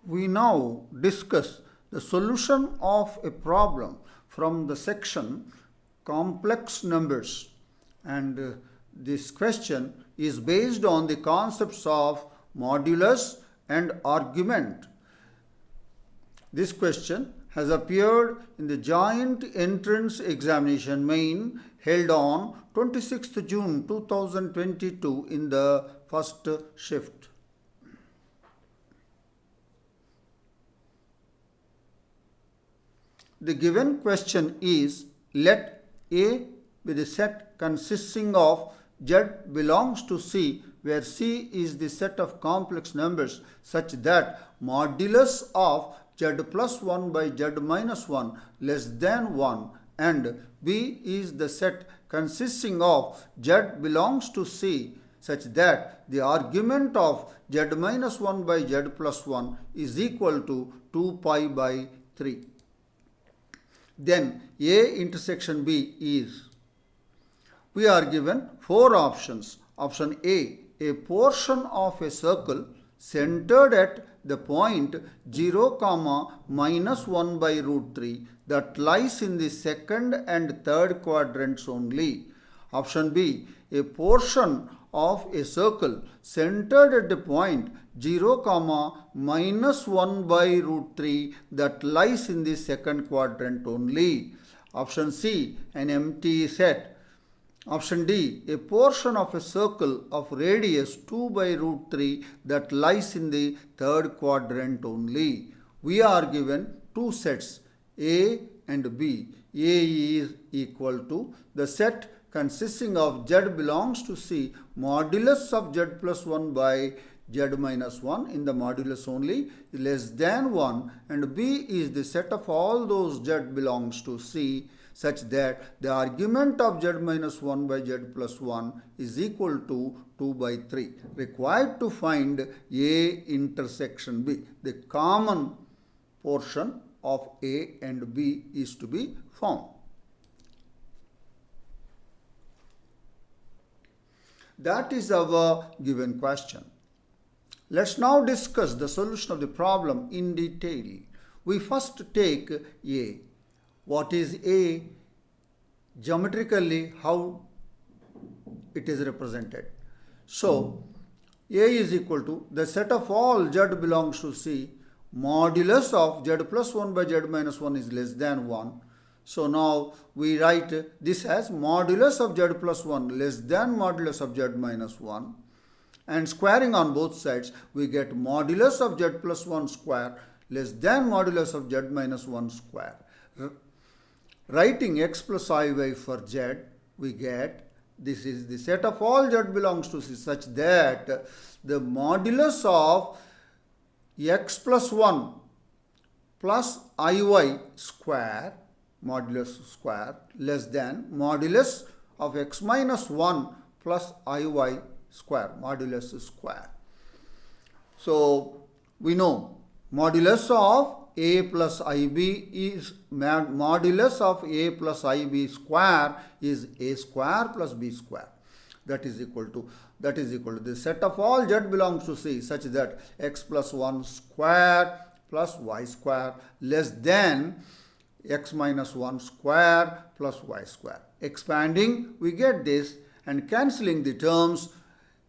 We now discuss the solution of a problem from the section complex numbers, and this question is based on the concepts of modulus and argument. This question has appeared in the joint entrance examination main held on 26th June 2022 in the first shift. The given question is, let A be the set consisting of Z belongs to C, where C is the set of complex numbers such that modulus of Z plus 1 by Z minus 1 less than 1, and B is the set consisting of Z belongs to C such that the argument of Z minus 1 by Z plus 1 is equal to 2 pi by 3. Then A intersection B is, we are given four options. Option A portion of a circle centered at the point 0, minus 1 by root 3 that lies in the second and third quadrants only. Option B, a portion of a circle centered at the point 0, minus 1 by root 3 that lies in the second quadrant only. Option C, an empty set. Option D, a portion of a circle of radius 2 by root 3 that lies in the third quadrant only. We are given two sets, A and B. A is equal to the set consisting of Z belongs to C, modulus of Z plus 1 by Z minus 1 in the modulus only less than 1, and B is the set of all those Z belongs to C such that the argument of Z minus 1 by Z plus 1 is equal to 2 by 3. Required to find A intersection B. The common portion of A and B is to be found. That is our given question. Let's now discuss the solution of the problem in detail. We first take A. What is A? Geometrically, how it is represented. So, A is equal to the set of all Z belongs to C, modulus of Z plus 1 by Z minus 1 is less than 1. So now we write this as modulus of Z plus 1 less than modulus of Z minus 1, and squaring on both sides we get modulus of Z plus 1 square less than modulus of Z minus 1 square. Writing x plus iy for Z, we get this is the set of all Z belongs to C such that the modulus of x plus 1 plus iy square, modulus square, less than modulus of x minus 1 plus iy square, modulus square. So we know modulus of a plus ib is modulus of a plus ib square is a square plus b square. That is equal to the set of all Z belongs to C such that x plus 1 square plus y square less than x minus 1 square plus y square. Expanding, we get this, and cancelling the terms,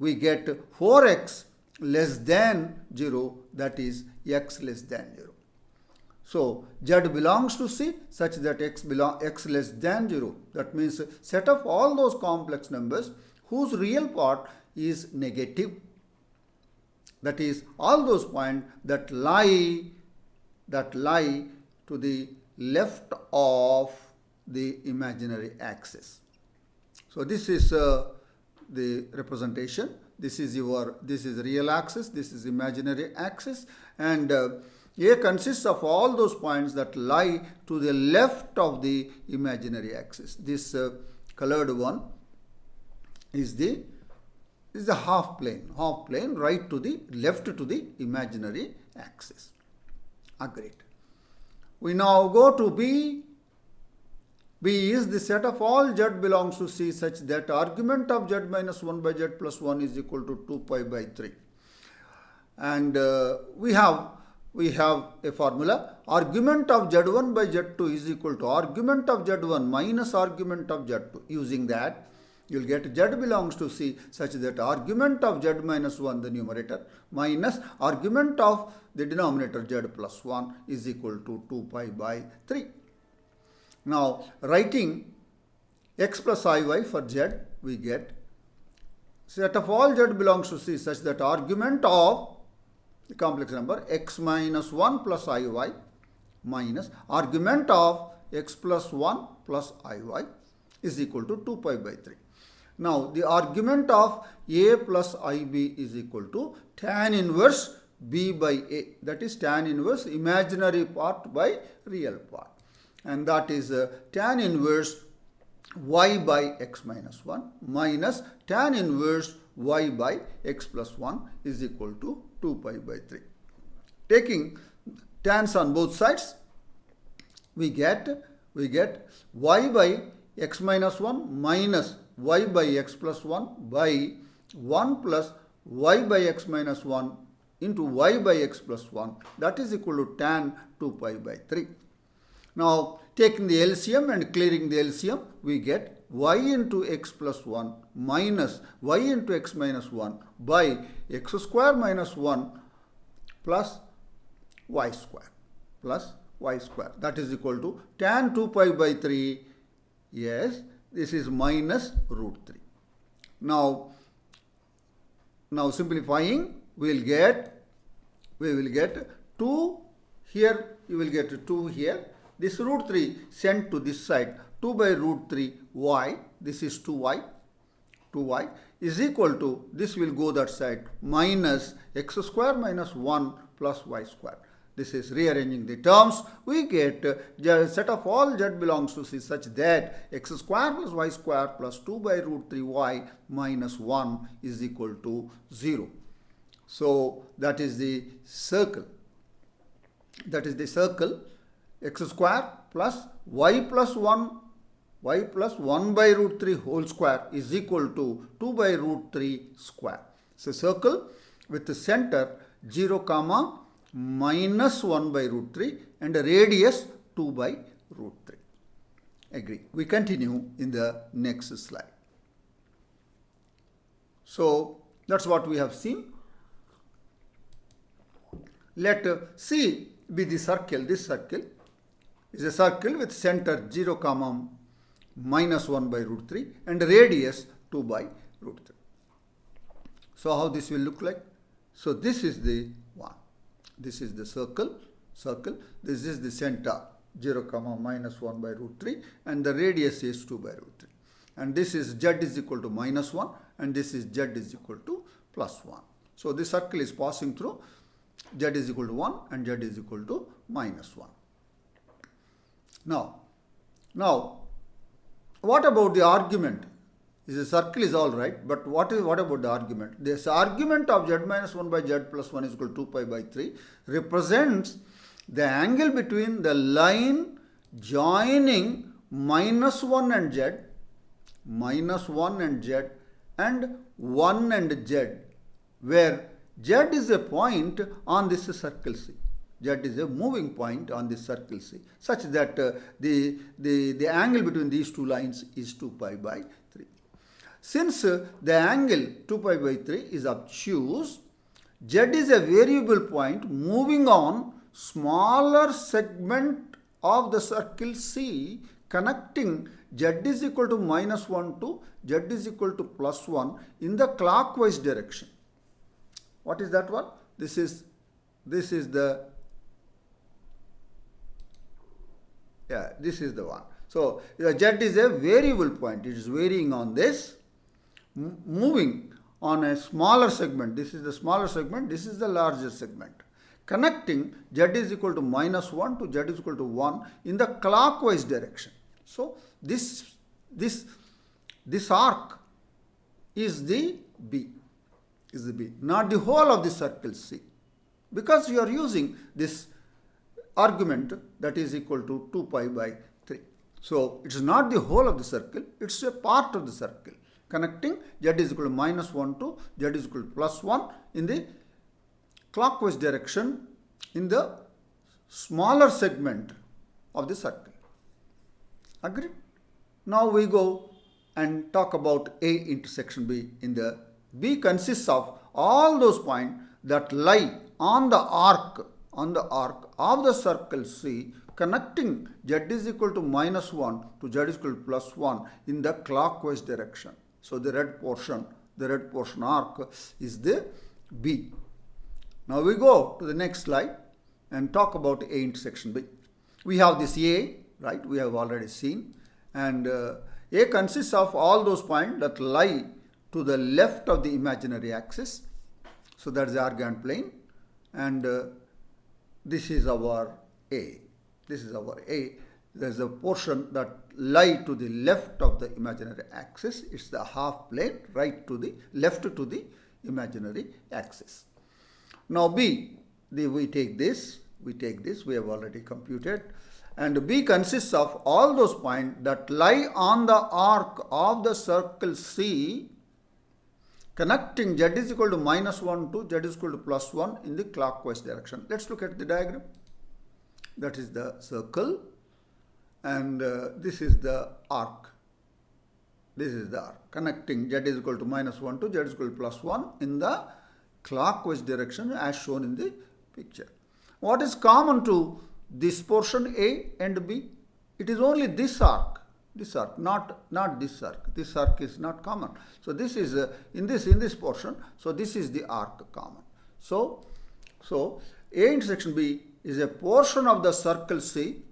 we get 4x less than 0, that is x less than 0. So, Z belongs to C such that x less than 0. That means set of all those complex numbers whose real part is negative. That is all those points that lie to the left of the imaginary axis. So this is the representation. This is real axis, this is imaginary axis, and A consists of all those points that lie to the left of the imaginary axis. This colored one is the half plane right to the left to the imaginary axis. Agreed. We now go to B. B is the set of all Z belongs to C such that argument of Z minus 1 by Z plus 1 is equal to 2 pi by 3. And we have we have a formula. Argument of Z1 by Z2 is equal to argument of Z1 minus argument of Z2. Using that, you will get Z belongs to C such that argument of Z minus 1, the numerator, minus argument of the denominator Z plus 1 is equal to 2 pi by 3. Now, writing x plus iy for Z, we get set of all Z belongs to C such that argument of the complex number x minus 1 plus iy minus argument of x plus 1 plus iy is equal to 2 pi by 3. Now, the argument of a plus ib is equal to tan inverse b by a. That is tan inverse imaginary part by real part. And that is tan inverse y by x minus 1 minus tan inverse y by x plus 1 is equal to 2 pi by 3. Taking tans on both sides, we get y by x minus 1 minus y by x plus 1 by 1 plus y by x minus 1 into y by x plus 1, that is equal to tan 2 pi by 3. Now, taking the LCM and clearing the LCM, we get y into x plus 1 minus y into x minus 1 by x square minus 1 plus y square. That is equal to tan 2 pi by 3. Yes, this is minus root 3. Now simplifying, we will get 2 here, you will get 2 here. This root 3 sent to this side, 2 by root 3 y, this is 2y is equal to, this will go that side, minus x square minus 1 plus y square. This is rearranging the terms. We get set of all Z belongs to C such that x square plus y square plus 2 by root 3y minus 1 is equal to 0. So that is the circle. X square plus y plus 1 by root 3 whole square is equal to 2 by root 3 square. So circle with the center 0 comma minus 1 by root 3 and a radius 2 by root 3. Agree. We continue in the next slide. So that's what we have seen. Let C be the circle. This circle is a circle with center 0 comma minus 1 by root 3 and radius 2 by root 3. So how this will look like? So this is the one. This is the circle. This is the center 0 comma minus 1 by root 3 and the radius is 2 by root 3. And this is Z is equal to minus 1 and this is Z is equal to plus 1. So this circle is passing through Z is equal to 1 and Z is equal to minus 1. Now, what about the argument? The circle is all right, but what about the argument? This argument of Z minus 1 by Z plus 1 is equal to 2 pi by 3 represents the angle between the line joining minus 1 and Z and 1 and Z, where Z is a point on this circle C. Z is a moving point on this circle C, such that the angle between these two lines is 2 pi by 3. Since the angle 2 pi by 3 is obtuse, Z is a variable point moving on smaller segment of the circle C connecting Z is equal to minus 1 to Z is equal to plus 1 in the clockwise direction. What is that one? This is the one. So Z is a variable point. It is varying on this, moving on a smaller segment. This is the smaller segment. This is the larger segment. Connecting Z is equal to minus 1 to Z is equal to 1 in the clockwise direction. So this arc is the B. Not the whole of the circle C, because you are using this argument that is equal to 2 pi by 3. So it is not the whole of the circle, it is a part of the circle connecting Z is equal to minus 1 to Z is equal to plus 1 in the clockwise direction in the smaller segment of the circle. Agreed? Now we go and talk about A intersection B. In the B consists of all those points that lie on the arc of the circle C, connecting z is equal to minus 1 to z is equal to plus 1 in the clockwise direction. So the red portion arc is the B. Now we go to the next slide and talk about A intersection B. We have this A, right? We have already seen. And A consists of all those points that lie to the left of the imaginary axis. So that's the argand plane. And this is our A. This is our A. There's a portion that lie to the left of the imaginary axis. It's the half plane, right to the left to the imaginary axis. Now B, we take this, we have already computed. And B consists of all those points that lie on the arc of the circle C, connecting z is equal to minus 1 to z is equal to plus 1 in the clockwise direction. Let's look at the diagram. That is the circle, and this is the arc. This is the arc, connecting z is equal to minus 1 to z is equal to plus 1 in the clockwise direction as shown in the picture. What is common to this portion A and B? It is only this arc, not this arc. This arc is not common. So this is in this portion. So this is the arc common. So A intersection B is a portion of the circle C.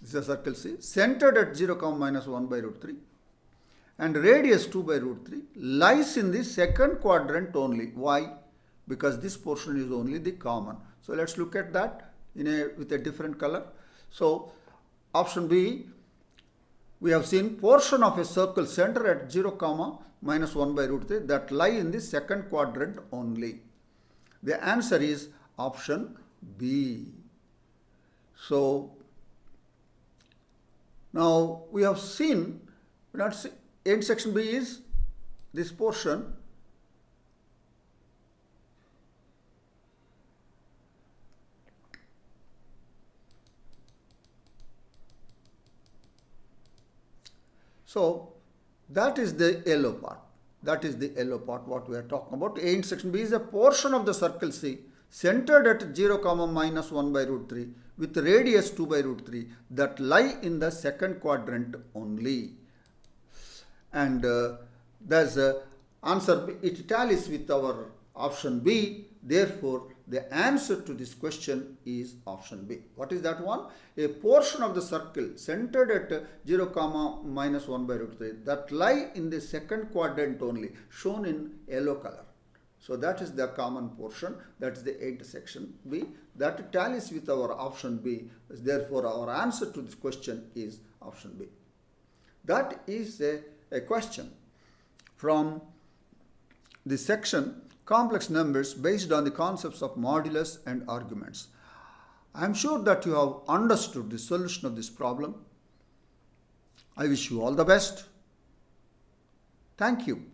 This is a circle C centered at 0, minus 1 by root 3, and radius 2 by root 3 lies in the second quadrant only. Why? Because this portion is only the common. So let's look at that with a different color. So option B, we have seen portion of a circle centered at 0, minus 1 by root 3 that lie in the second quadrant only. The answer is option B. So now we have seen, intersection B is this portion. So that is the yellow part. That is the yellow part what we are talking about. A intersection B is a portion of the circle C centered at 0, minus 1 by root 3 with radius 2 by root 3 that lie in the second quadrant only. And there's a answer, it tallies with our option B. Therefore, the answer to this question is option B. What is that one? A portion of the circle centered at 0, minus 1 by root 3 that lie in the second quadrant only, shown in yellow color. So that is the common portion. That is the intersection B. That tallies with our option B. Therefore, our answer to this question is option B. That is a question from the section complex numbers based on the concepts of modulus and arguments. I am sure that you have understood the solution of this problem. I wish you all the best. Thank you.